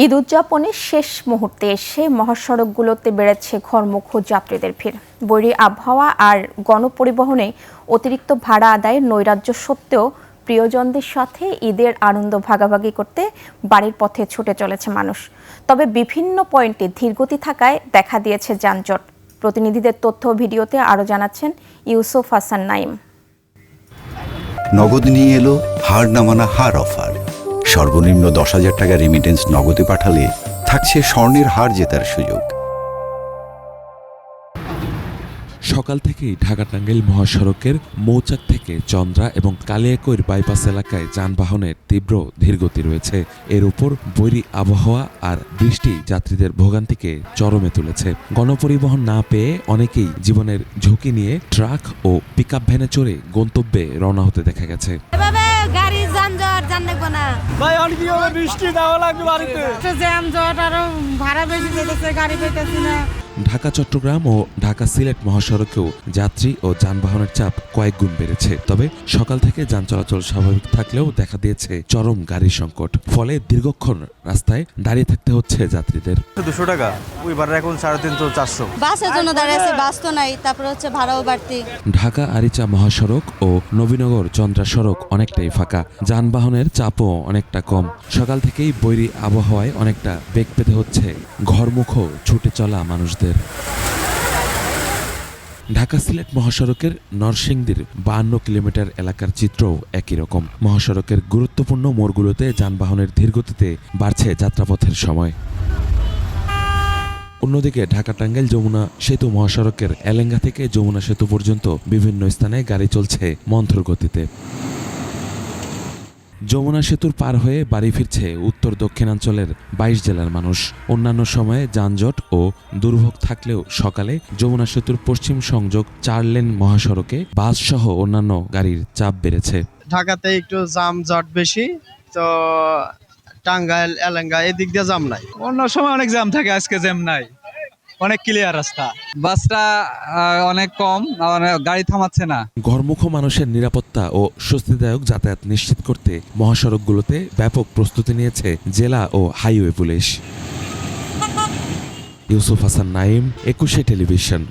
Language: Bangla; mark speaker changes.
Speaker 1: ঈদ উদযাপনের শেষ মুহূর্তে এসে মহাসড়কগুলোতে বেড়েছে ঘরমুখ যাত্রীদের ভিড়। বৈরী আবহাওয়া আর গণপরিবহনে অতিরিক্ত ভাড়া আদায়ের নৈরাজ্য সত্ত্বেও প্রিয়জনদের সাথে ঈদের আনন্দ ভাগাভাগি করতে বাড়ির পথে ছুটে চলেছে মানুষ। তবে বিভিন্ন পয়েন্টে ধীরগতি থাকায় দেখা দিয়েছে যানজট। প্রতিনিধিদের তথ্য ভিডিওতে আরও জানাচ্ছেন ইউসুফ হাসান নাইম।
Speaker 2: নগদ নিয়ে এলো হার না মানা হার অফার। সর্বনিম্ন 10,000 টাকা রেমিটেন্স নগদে পাঠালে থাকছে স্বর্ণের হার জেতার সুযোগ।
Speaker 3: সকাল থেকেই ঢাকা-টাঙ্গাইল মহাসড়কের মৌচাক থেকে চন্দ্রা এবং কালিয়াকৈর বাইপাস এলাকায় যানবাহনের তীব্র ধীরগতি রয়েছে। এর উপর বৈরী আবহাওয়া আর বৃষ্টি যাত্রীদের ভোগান্তিকে চরমে তুলেছে। গণপরিবহন না পেয়ে অনেকেই জীবনের ঝুঁকি নিয়ে ট্রাক ও পিকআপ ভ্যানে চড়ে গন্তব্যে রওনা হতে দেখা গেছে। ঢাকা চট্টগ্রাম ও ঢাকা সিলেট মহাসড়কেও যাত্রী ও যানবাহনের চাপ কয়েক গুণ বেড়েছে। তবে সকাল থেকে যান চলাচল স্বাভাবিক থাকলেও দেখা দিয়েছে চরম গাড়ির সংকট। ফলে দীর্ঘক্ষণ রাস্তায় দাঁড়িয়ে থাকতে হচ্ছে যাত্রীদের।
Speaker 4: 200 টাকা, ওই ভাড়া এখন 350-400।
Speaker 5: বাসের জন্য দাঁড়িয়ে আছে, বাস তো নাই, তারপর হচ্ছে ভাড়াও বাড়তি।
Speaker 3: ঢাকা আরিচা মহাসড়ক ও নবীনগর চন্দ্রা সড়ক অনেকটাই ফাঁকা, যানবাহনের চাপও অনেকটা কম। সকাল থেকেই বৈরী আবহাওয়ায় অনেকটা বেগ পেতে হচ্ছে ঘরমুখ ছুটে চলা মানুষদের। ঢাকা সিলেট মহাসড়কের নরসিংদীর 52 কিলোমিটার এলাকার চিত্রও একই রকম। মহাসড়কের গুরুত্বপূর্ণ মোড়গুলোতে যানবাহনের ধীরগতিতে বাড়ছে যাত্রাপথের সময়। অন্যদিকে ঢাকা-টাঙ্গাইল যমুনা সেতু মহাসড়কের এলেঙ্গা থেকে যমুনা সেতু পর্যন্ত বিভিন্ন স্থানে গাড়ি চলছে মন্থর গতিতে। যমুনা সেতুর পার হয়ে বাড়ি ফিরছে উত্তর দক্ষিণাঞ্চলের 22 জেলার মানুষ। অন্যান্য সময়ে যানজট ও দুর্ভোগ থাকলেও সকালে যমুনা সেতুর পশ্চিম সংযোগ 4 লেন মহাসড়কে বাস সহ অন্যান্য গাড়ির চাপ বেড়েছে।
Speaker 4: ঢাকাতে একটু জামজট বেশি, তো টাঙ্গাইল এলেঙ্গা এদিক দিয়ে জাম নাই।
Speaker 6: অন্য সময় অনেক জ্যাম থাকে, আজকে জ্যাম নাই, অনেক ক্লিয়ার রাস্তা। বাসটা অনেক কম, গাড়ি থামাচ্ছে না।
Speaker 3: ঘরমুখ মানুষের নিরাপত্তা ও স্বস্তিদায়ক যাতায়াত নিশ্চিত করতে মহাসড়কগুলোতে ব্যাপক প্রস্তুতি নিয়েছে জেলা ও highway police. Yusuf Hasan Naim, 21 television.